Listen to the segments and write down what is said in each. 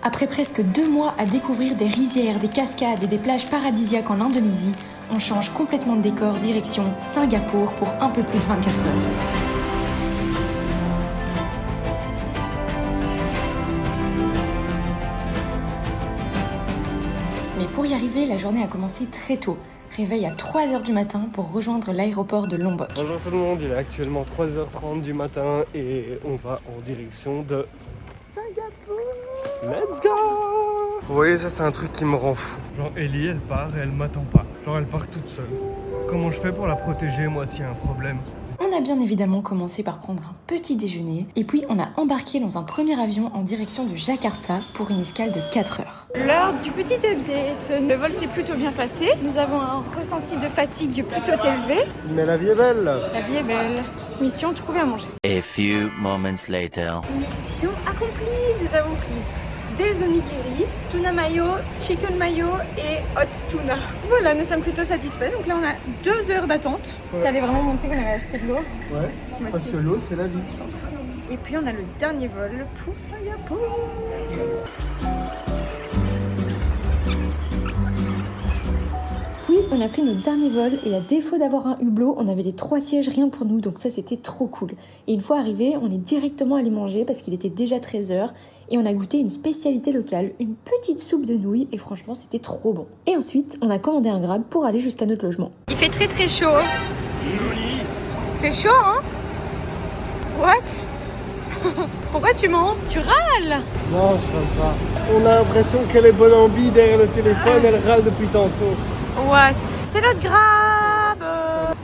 Après presque 2 mois à découvrir des rizières, des cascades et des plages paradisiaques en Indonésie, on change complètement de décor direction Singapour pour un peu plus de 24 heures. Mais pour y arriver, la journée a commencé très tôt. Réveil à 3h du matin pour rejoindre l'aéroport de Lombok. Bonjour tout le monde, il est actuellement 3h30 du matin et on va en direction de Singapour. Let's go! Vous voyez, ça c'est un truc qui me rend fou. Genre Ellie, elle part et elle m'attend pas. Genre elle part toute seule. Comment je fais pour la protéger moi s'il y a un problème? On a bien évidemment commencé par prendre un petit déjeuner et puis on a embarqué dans un premier avion en direction de Jakarta pour une escale de 4 heures. L'heure du petit update. Le vol s'est plutôt bien passé. Nous avons un ressenti de fatigue plutôt élevé. Mais la vie est belle. La vie est belle. Mission trouver à manger. A few moments later. Mission accomplie. Nous avons pris des onigiri, tuna mayo, chicken mayo et hot tuna. Voilà, nous sommes plutôt satisfaits. Donc là, on a 2 heures d'attente. Ouais. Tu allais vraiment montrer qu'on avait acheté de l'eau. Ouais, parce que l'eau c'est la vie. On s'en fout. Et puis on a le dernier vol pour Singapour. Oui, on a pris notre dernier vol et à défaut d'avoir un hublot, on avait les 3 sièges rien que pour nous, donc ça c'était trop cool. Et une fois arrivé, on est directement allé manger parce qu'il était déjà 13h et on a goûté une spécialité locale, une petite soupe de nouilles et franchement c'était trop bon. Et ensuite, on a commandé un Grab pour aller jusqu'à notre logement. Il fait très très chaud. Il fait chaud, hein? What? Pourquoi tu mens? Tu râles? Non, je râle pas. On a l'impression qu'elle est bonne en bille derrière le téléphone, elle râle depuis tantôt. What? C'est notre Grab.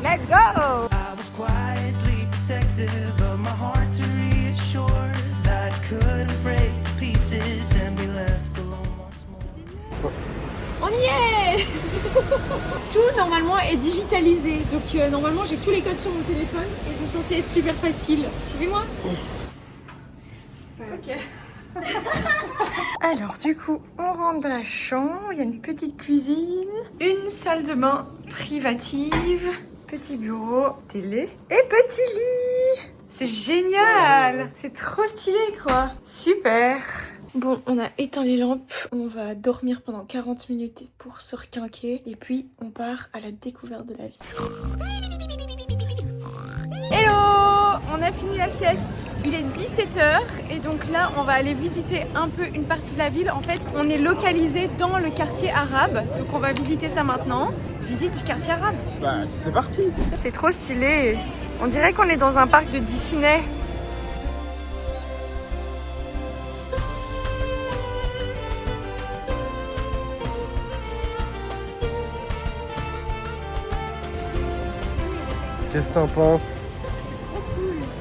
Let's go. I was quietly protective of my heart to reassure that I couldn't break to pieces and be left alone once more. On y est. Tout normalement est digitalisé. Donc normalement j'ai tous les codes sur mon téléphone et c'est censé être super facile. Suivez-moi. Ok. Alors du coup, on rentre dans la chambre, il y a une petite cuisine, une salle de bain privative, petit bureau, télé et petit lit. C'est génial, c'est trop stylé quoi. Super. Bon, on a éteint les lampes, on va dormir pendant 40 minutes pour se requinquer et puis on part à la découverte de la vie. Hello! On a fini la sieste. Il est 17h et donc là on va aller visiter un peu une partie de la ville. En fait on est localisé dans le quartier arabe, donc on va visiter ça maintenant. Visite du quartier arabe. Bah c'est parti. C'est trop stylé. On dirait qu'on est dans un parc de Disney. Qu'est-ce que t'en penses?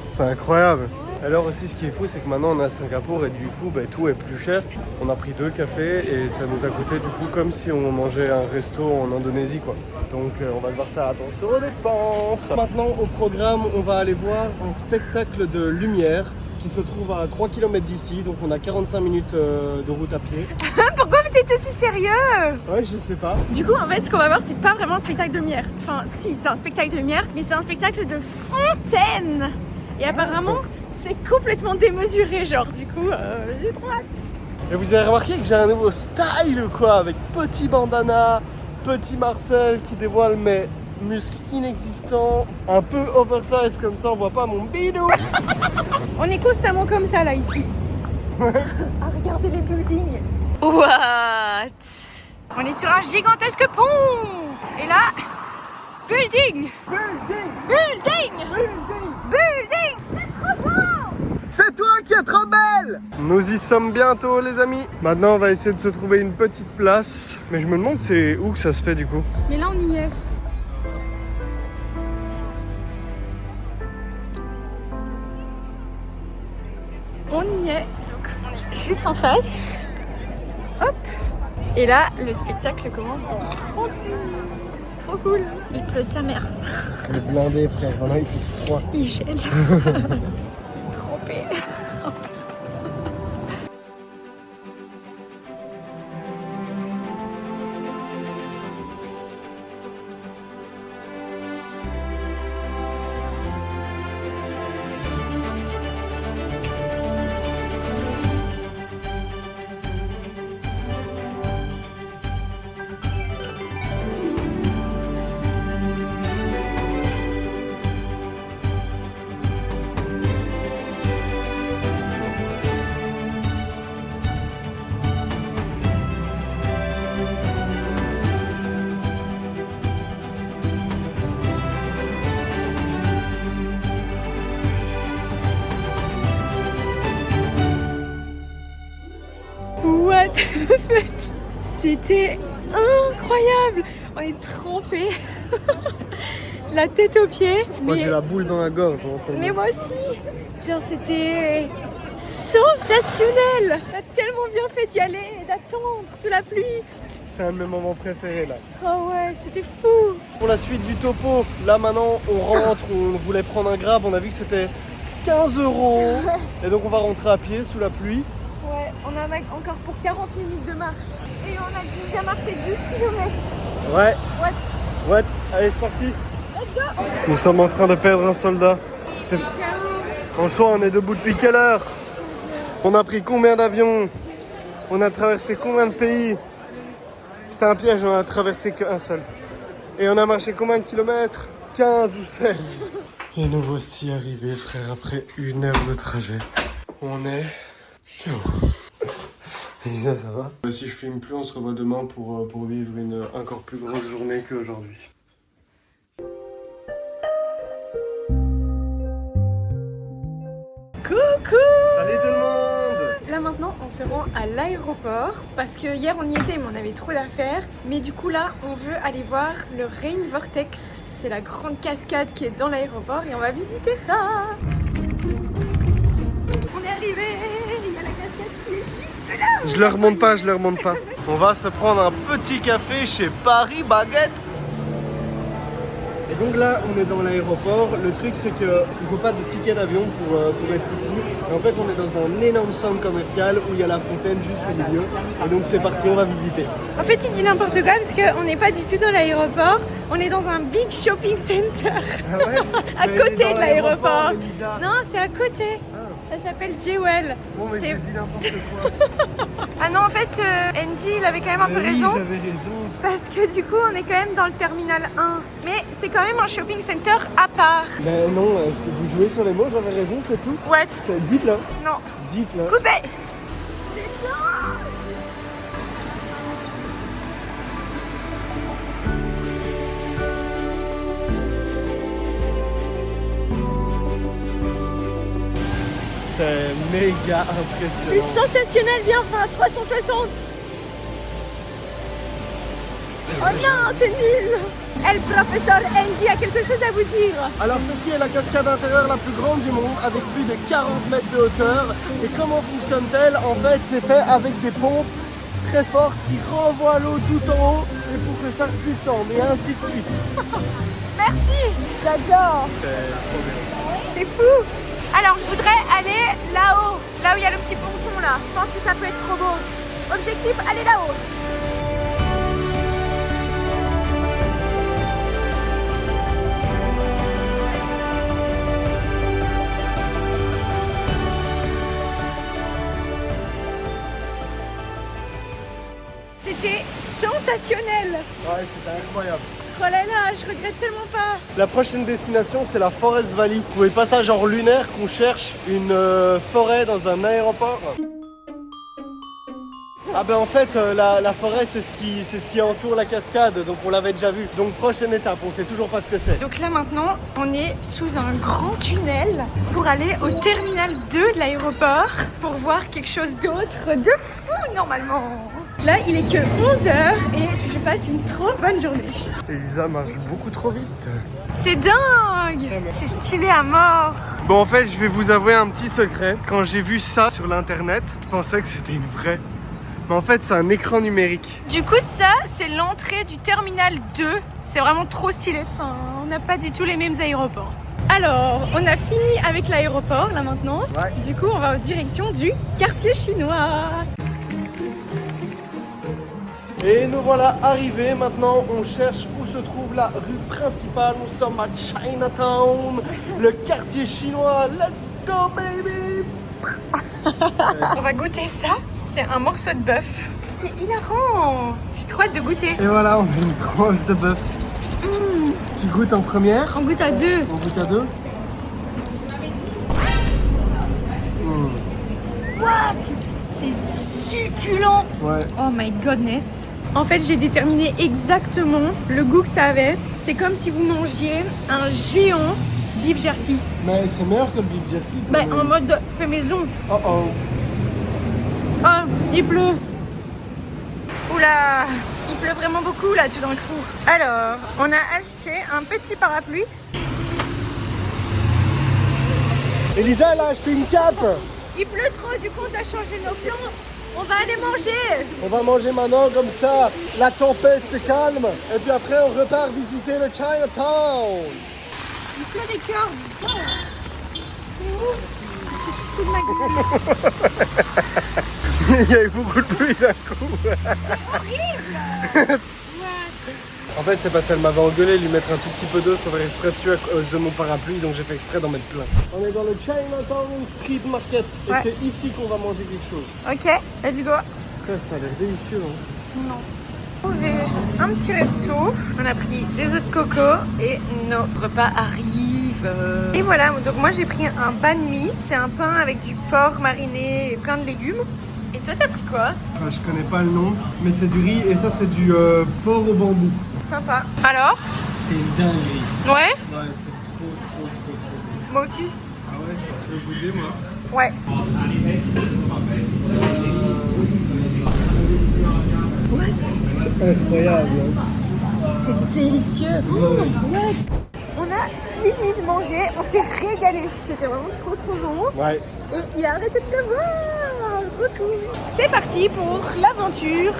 C'est incroyable. Alors aussi ce qui est fou c'est que maintenant on est à Singapour et du coup tout est plus cher. On a pris 2 cafés et ça nous a coûté du coup comme si on mangeait un resto en Indonésie quoi. Donc on va devoir faire attention aux dépenses. Maintenant au programme on va aller voir un spectacle de lumière qui se trouve à 3 km d'ici. Donc on a 45 minutes de route à pied. Pourquoi vous êtes aussi sérieux? Ouais je sais pas. Du coup en fait ce qu'on va voir c'est pas vraiment un spectacle de lumière. Enfin si c'est un spectacle de lumière mais c'est un spectacle de fontaine. Et apparemment c'est complètement démesuré genre du coup j'ai trop hâte. Et vous avez remarqué que j'ai un nouveau style ou quoi, avec petit bandana, petit Marcel qui dévoile mes muscles inexistants, un peu oversize comme ça on voit pas mon bidou. On est constamment comme ça là ici. À regarder les buildings. What? On est sur un gigantesque pont. Et là, building. Building, Building. building. Building. C'est trop beau. C'est toi qui es trop belle! Nous y sommes bientôt les amis. Maintenant on va essayer de se trouver une petite place. Mais je me demande c'est où que ça se fait du coup. Mais là on y est. On y est. Donc on est juste en face. Hop. Et là le spectacle commence dans 30 minutes. C'est trop cool. Il pleut sa mère. Le blindé frère, voilà il fait froid. Il gèle. C'est trempé. la teuf. C'était incroyable. On est trempés. La tête aux pieds. Moi Mais, j'ai la boule dans la gorge. mais moi aussi. Genre c'était sensationnel. On a tellement bien fait d'y aller et d'attendre sous la pluie. C'était un de mes moments préférés là. Oh ouais, c'était fou. Pour la suite du topo, là maintenant on rentre, on voulait prendre un grab, on a vu que c'était 15 €. Et donc on va rentrer à pied sous la pluie. Ouais, on en a encore pour 40 minutes de marche. Et on a déjà marché 12 km. Ouais, What? allez c'est parti. Let's go. Nous sommes en train de perdre un soldat. En soi on est debout depuis quelle heure? On a pris combien d'avions? On a traversé combien de pays? C'était un piège, on a traversé qu'un seul. Et on a marché combien de kilomètres? 15 ou 16. Et nous voici arrivés frère après 1 heure de trajet. On est KO. Lisa, ça va? Si je filme plus, on se revoit demain pour vivre une encore plus grosse journée qu'aujourd'hui. Coucou. Salut tout le monde! Là maintenant on se rend à l'aéroport parce que hier on y était mais on avait trop d'affaires. Mais du coup là on veut aller voir le Rain Vortex. C'est la grande cascade qui est dans l'aéroport et on va visiter ça. On est arrivé, il y a la cascade qui est juste là. Je le remonte pas, je le remonte pas. On va se prendre un petit café chez Paris Baguette. Et donc là, on est dans l'aéroport. Le truc, c'est qu'il ne faut pas de ticket d'avion pour être ici. Et en fait, on est dans un énorme centre commercial où il y a la fontaine juste au milieu. Et donc c'est parti, on va visiter. En fait il dit n'importe quoi parce qu'on n'est pas du tout dans l'aéroport. On est dans un big shopping center. Ah ouais? À Mais côté dans de l'aéroport. Elisa. Non, c'est à côté. Ça s'appelle Jewel. Bon, mais C'est- je dis n'importe quoi. Ah non, en fait, Andy, il avait quand même un peu Oui, raison. j'avais raison. Parce que du coup, on est quand même dans le terminal 1. Mais c'est quand même un shopping center à part. Ben non, vous jouez sur les mots, j'avais raison, c'est tout. What? Dites-le. Non. Dites-le. Coupé. C'est méga C'est impressionnant. sensationnel, bien enfin, 360. Oh non, c'est nul. El professeur Andy a quelque chose à vous dire. Alors ceci est la cascade intérieure la plus grande du monde avec plus de 40 mètres de hauteur. Et comment fonctionne-t-elle? En fait c'est fait avec des pompes très fortes qui renvoient l'eau tout en haut et pour que ça redescende et ainsi de suite. Merci. J'adore. C'est trop bien. C'est fou. Alors, je voudrais aller là-haut. Là où il y a le petit ponton là. Je pense que ça peut être trop beau. Objectif, aller là-haut. C'était sensationnel. Ouais, c'était incroyable. Oh là là, je regrette tellement pas. La prochaine destination c'est la Forest Valley. Vous trouvez pas ça genre lunaire qu'on cherche une forêt dans un aéroport? Ah ben en fait la forêt c'est ce qui entoure la cascade, donc on l'avait déjà vu. Donc prochaine étape, on sait toujours pas ce que c'est. Donc là maintenant, on est sous un grand tunnel pour aller au terminal 2 de l'aéroport pour voir quelque chose d'autre de fou normalement. Là, il est que 11h et je passe une trop bonne journée. Elisa marche beaucoup trop vite. C'est dingue! C'est stylé à mort! Bon en fait je vais vous avouer un petit secret. Quand j'ai vu ça sur l'internet, je pensais que c'était une vraie. Mais en fait c'est un écran numérique. Du coup, ça, c'est l'entrée du terminal 2. C'est vraiment trop stylé. Enfin, on n'a pas du tout les mêmes aéroports. Alors, on a fini avec l'aéroport là maintenant. Ouais. Du coup, on va en direction du quartier chinois. Et nous voilà arrivés, maintenant on cherche où se trouve la rue principale, nous sommes à Chinatown, le quartier chinois, let's go baby! On va goûter ça. C'est un morceau de bœuf. C'est hilarant. J'ai trop hâte de goûter. Et voilà, on a une tranche de bœuf. Tu goûtes en première, On goûte à deux. on goûte à deux. C'est succulent. Ouais, Oh my godness. En fait, j'ai déterminé exactement le goût que ça avait. C'est comme si vous mangiez un géant beef jerky. mais c'est meilleur que le beef jerky. quand Bah, même. en mode fait maison. Oh oh. Ah, il pleut. Oula, il pleut vraiment beaucoup là tout d'un coup. Alors, on a acheté un petit parapluie. Elisa, elle a acheté une cape. Il pleut trop, du coup on doit changer nos plans. On va aller manger. On va manger maintenant, comme ça, la tempête se calme. Et puis après, on repart visiter le Chinatown. Il pleut des cordes. C'est où? C'est de ma gueule. Il y a eu beaucoup de pluie d'un coup. Horrible. En fait, c'est parce qu'elle m'avait engueulé lui mettre un tout petit peu d'eau sans faire exprès dessus à cause de mon parapluie, donc j'ai fait exprès d'en mettre plein. On est dans le Chinatown Street Market et Ouais. c'est ici qu'on va manger quelque chose. Ok, let's go. Ça a l'air délicieux. Hein. Non. Trouvé un petit resto. On a pris des œufs de coco et nos repas arrivent. Et voilà, donc moi j'ai pris un banh mi. C'est un pain avec du porc mariné et plein de légumes. Et toi t'as pris quoi? Enfin, je connais pas le nom, mais c'est du riz et ça c'est du porc au bambou. Sympa. Alors? C'est une dinguerie. Ouais? Ouais, c'est trop. Moi aussi. Ah ouais, je vais goûter moi. Ouais. C'est incroyable. C'est délicieux. On a fini de manger, on s'est régalé. C'était vraiment trop bon. Ouais. Et il a arrêté de pleuvoir. Trop cool. C'est parti pour l'aventure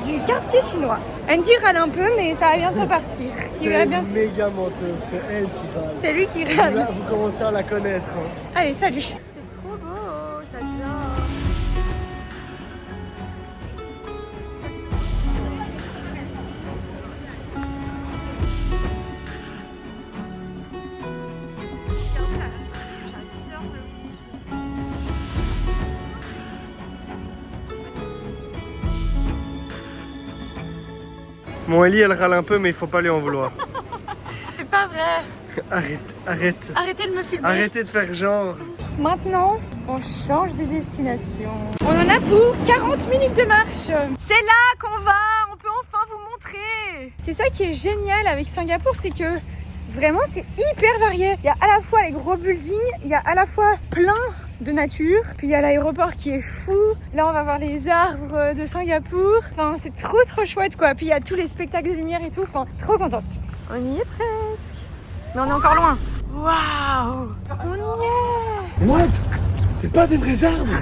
du quartier chinois. Andy râle un peu, mais ça va bientôt partir. Il va C'est bien. une méga menteuse, c'est elle qui râle. C'est lui qui Là, râle. vous commencez à la connaître. Hein. Allez, salut. C'est trop beau, j'adore. Mon Ellie, elle râle un peu, mais il faut pas lui en vouloir. C'est pas vrai. Arrête. Arrêtez de me filmer. Arrêtez de faire genre. Maintenant, on change de destination. On en a pour 40 minutes de marche. C'est là qu'on va, on peut enfin vous montrer. C'est ça qui est génial avec Singapour, c'est que vraiment c'est hyper varié. Il y a à la fois les gros buildings, il y a à la fois plein de nature, puis il y a l'aéroport qui est fou. Là on va voir les arbres de Singapour. Enfin c'est trop chouette quoi. Puis il y a tous les spectacles de lumière et tout. Enfin trop contente. On y est presque. Mais on est encore loin. Waouh, on y est. What? C'est pas des vrais arbres.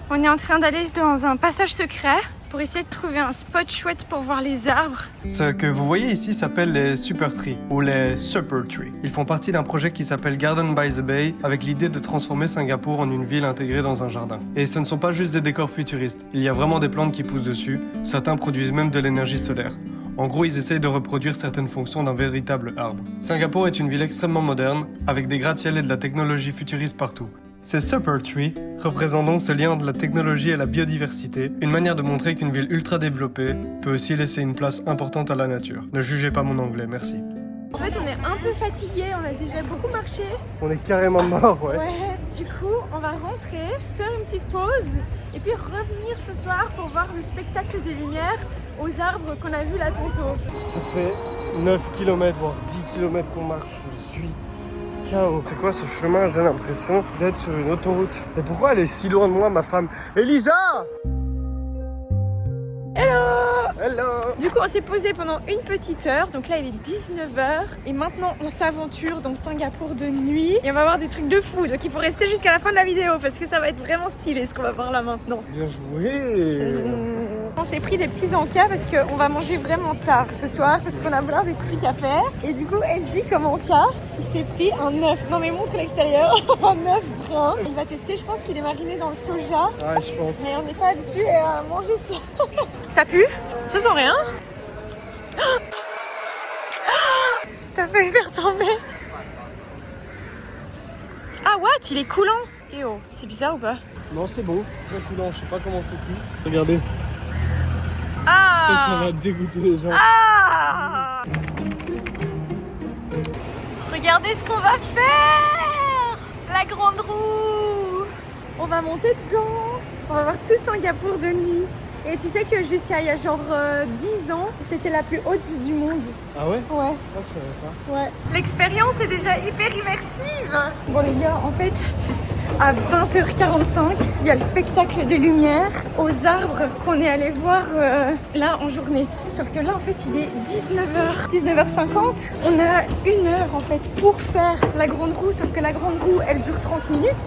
On est en train d'aller dans un passage secret pour essayer de trouver un spot chouette pour voir les arbres. Ce que vous voyez ici s'appelle les Super Trees ou les Super Trees. Ils font partie d'un projet qui s'appelle Garden by the Bay avec l'idée de transformer Singapour en une ville intégrée dans un jardin. Et ce ne sont pas juste des décors futuristes, il y a vraiment des plantes qui poussent dessus, certains produisent même de l'énergie solaire. En gros, ils essayent de reproduire certaines fonctions d'un véritable arbre. Singapour est une ville extrêmement moderne, avec des gratte-ciel et de la technologie futuriste partout. Ces Super Trees représentent donc ce lien entre la technologie et la biodiversité, une manière de montrer qu'une ville ultra développée peut aussi laisser une place importante à la nature. Ne jugez pas mon anglais, merci. En fait, on est un peu fatigué, on a déjà beaucoup marché. On est carrément mort, ouais. Ouais, du coup, on va rentrer, faire une petite pause et puis revenir ce soir pour voir le spectacle des lumières aux arbres qu'on a vu là tantôt. Ça fait 9 km, voire 10 km qu'on marche, je suis KO. C'est quoi ce chemin? J'ai l'impression d'être sur une autoroute. Et pourquoi elle est si loin de moi, ma femme? Elisa! Hello! Du coup, on s'est posé pendant une petite heure. Donc là, il est 19h. Et maintenant, on s'aventure dans Singapour de nuit. Et on va voir des trucs de fou. Donc il faut rester jusqu'à la fin de la vidéo parce que ça va être vraiment stylé ce qu'on va voir là maintenant. Bien joué! On s'est pris des petits encas parce qu'on va manger vraiment tard ce soir parce qu'on a plein de trucs à faire. Et du coup, Andy, comme encas, il s'est pris un œuf. Non mais montre l'extérieur. Un œuf brun. Il va tester, je pense qu'il est mariné dans le soja. Ouais, je pense. Mais on n'est pas habitué à manger ça. Ça pue? Ça sent rien. T'as failli faire tomber. Ah what? Il est coulant. Et oh, c'est bizarre ou pas? Non, c'est bon. Très coulant, je sais pas comment c'est cuit. Regardez, Ah ça va dégoûter les gens. Ah! Regardez ce qu'on va faire! La grande roue! On va monter dedans. On va voir tout Singapour de nuit. Et tu sais que jusqu'à il y a genre 10 ans, c'était la plus haute du monde. Ah ouais? Ouais. Ah, je savais pas. Ouais. L'expérience est déjà hyper immersive. Bon les gars, en fait, à 20h45, il y a le spectacle des lumières aux arbres qu'on est allé voir là en journée. Sauf que là, en fait, il est 19h50. On a 1 heure en fait pour faire la grande roue, sauf que la grande roue, elle dure 30 minutes.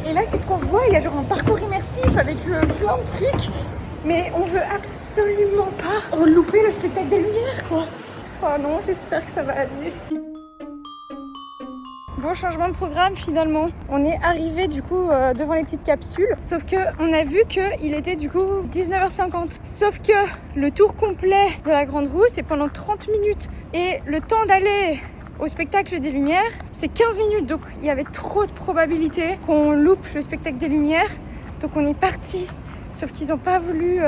Et là, qu'est-ce qu'on voit? Il y a genre un parcours immersif avec plein de trucs. Mais on veut absolument pas louper le spectacle des lumières, quoi. Oh non, j'espère que ça va aller. Bon changement de programme finalement. On est arrivé du coup devant les petites capsules. Sauf que on a vu qu'il était du coup 19h50. Sauf que le tour complet de la grande roue, c'est pendant 30 minutes. Et le temps d'aller au spectacle des lumières, c'est 15 minutes. Donc il y avait trop de probabilités qu'on loupe le spectacle des lumières. Donc on est parti. Sauf qu'ils n'ont pas voulu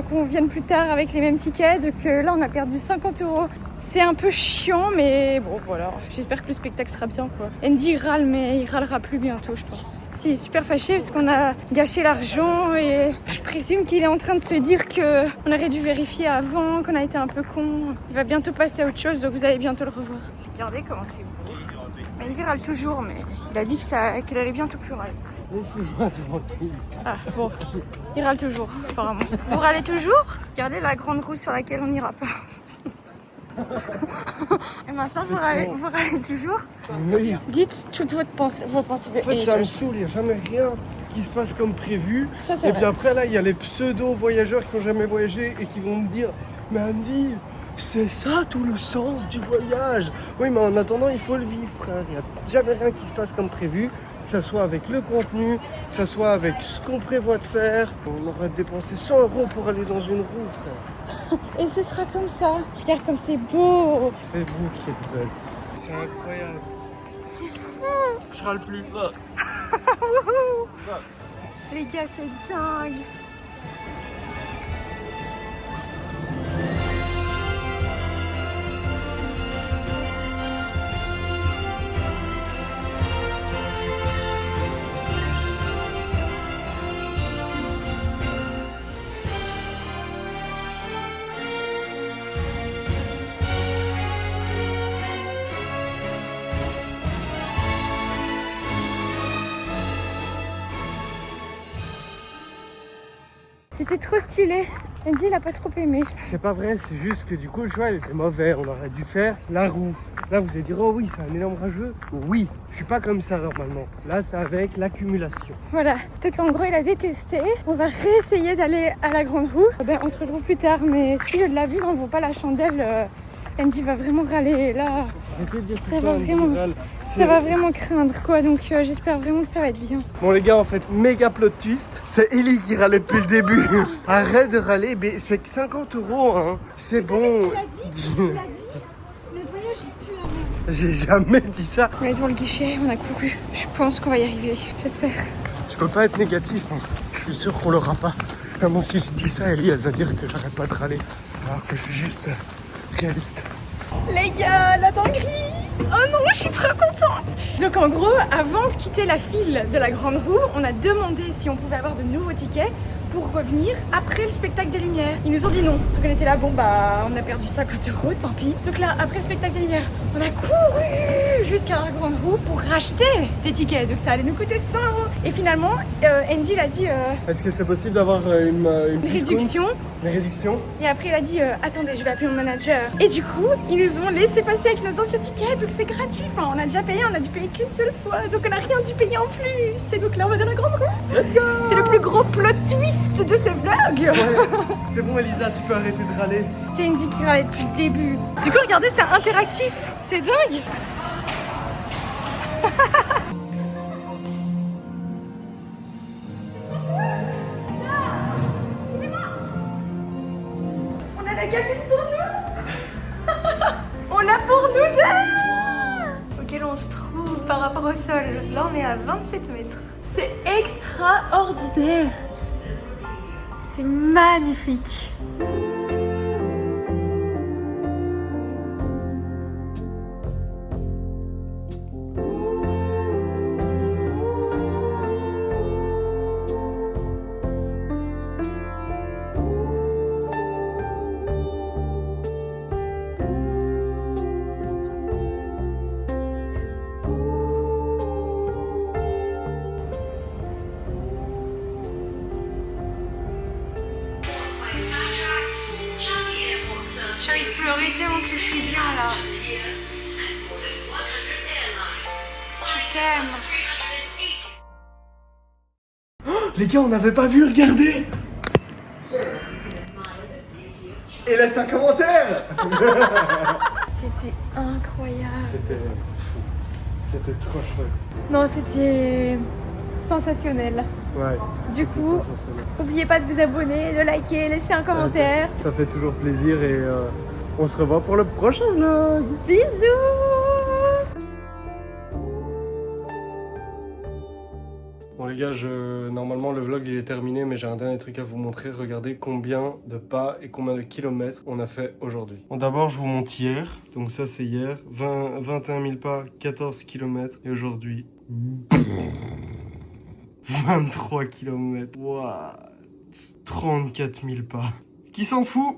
qu'on vienne plus tard avec les mêmes tickets. Donc là, on a perdu 50 €. C'est un peu chiant, mais bon, voilà. J'espère que le spectacle sera bien, quoi. Andy râle, mais il râlera plus bientôt, je pense. Il est super fâché parce qu'on a gâché l'argent et je présume qu'il est en train de se dire qu'on aurait dû vérifier avant, qu'on a été un peu con. Il va bientôt passer à autre chose, donc vous allez bientôt le revoir. Regardez comment c'est beau. Andy râle toujours, mais il a dit qu'il allait bientôt plus râler. Laisse-moi devant tout. Ah bon, il râle toujours, apparemment. Vous râlez toujours? Regardez la grande roue sur laquelle on n'ira pas. Et maintenant, vous râlez toujours? Oui. Dites toutes vos pensées de En fait, ça me haters. saoule, il n'y a jamais rien qui se passe comme prévu. Ça, c'est Et vrai. puis après, là, il y a les pseudo-voyageurs qui n'ont jamais voyagé et qui vont me dire « Mais Andy, c'est ça tout le sens du voyage !» Oui, mais en attendant, il faut le vivre, frère. Il n'y a jamais rien qui se passe comme prévu. Que ça soit avec le contenu, que ça soit avec ce qu'on prévoit de faire. On aurait dépensé 100 € pour aller dans une roue, frère. Et ce sera comme ça. Regarde comme c'est beau. C'est vous qui êtes belle. C'est incroyable. C'est fou. Je râle plus. Les gars, c'est dingue. C'était trop stylé. Andy, il a pas trop aimé. C'est pas vrai, c'est juste que du coup le choix il était mauvais. On aurait dû faire la roue. Là vous allez dire oh oui c'est un énorme rageux. Oui, je suis pas comme ça normalement. Là c'est avec l'accumulation. Voilà, donc en gros il a détesté. On va réessayer d'aller à la grande roue. Ben, on se retrouve plus tard, mais si je l'ai vu, on voit pas la chandelle. Andy va vraiment râler. Là, Arrêtez de dire tout Ça le va temps, vraiment- Andy râle. ça va vraiment craindre quoi. Donc j'espère vraiment que ça va être bien. Bon les gars en fait méga plot twist. C'est Ellie qui râlait depuis le début. Arrête de râler, mais c'est que 50 € hein. C'est bon. Dis- Il a dit, notre voyage est plus la même. J'ai jamais dit ça. On est devant le guichet, on a couru. Je pense qu'on va y arriver, j'espère. Je peux pas être négatif. Hein. Je suis sûr qu'on l'aura pas. Vraiment si je dis ça, Ellie elle va dire que j'arrête pas de râler. Alors que je suis juste réaliste. Les gars, la dinguerie! Oh non, je suis trop contente! Donc en gros, avant de quitter la file de la grande roue, on a demandé si on pouvait avoir de nouveaux tickets pour revenir après le spectacle des lumières. Ils nous ont dit non. Donc on était là, bon bah on a perdu 50 €, tant pis. Donc là, après le spectacle des lumières, on a couru jusqu'à la grande roue pour racheter des tickets. Donc ça allait nous coûter 100 €. Et finalement, Andy il a dit Est-ce que c'est possible d'avoir une réduction. Une réduction. Et après il a dit attendez, je vais appeler mon manager. Et du coup ils nous ont laissé passer avec nos anciens tickets, donc c'est gratuit. Enfin on a déjà payé, on a dû payer qu'une seule fois, donc on n'a rien dû payer en plus. Et donc là on va dans la grande roue. Let's go. C'est le plus gros plot twist de ce vlog. C'est bon Elisa, tu peux arrêter de râler. C'est Andy qui râlait depuis le début. Du coup regardez, c'est interactif. C'est dingue. On a la cabine pour nous. On l'a pour nous deux. Auquel on se trouve par rapport au sol. Là on est à 27 mètres. C'est extraordinaire. C'est magnifique. J'ai envie de pleurer tellement que je suis bien là. Je t'aime. Les gars, on n'avait pas vu, regardez. Et laisse un commentaire. C'était incroyable. C'était fou. C'était trop chouette. Non, c'était sensationnel. Ouais. Du coup, n'oubliez pas de vous abonner, de liker, laisser un commentaire. Ça fait toujours plaisir et on se revoit pour le prochain vlog. Bisous. Bon les gars, normalement le vlog il est terminé, mais j'ai un dernier truc à vous montrer. Regardez combien de pas et combien de kilomètres on a fait aujourd'hui. Bon, d'abord je vous montre hier, donc ça c'est hier, 21 000 pas, 14 km, et aujourd'hui 23 km, what, 34 000 pas. Qui s'en fout?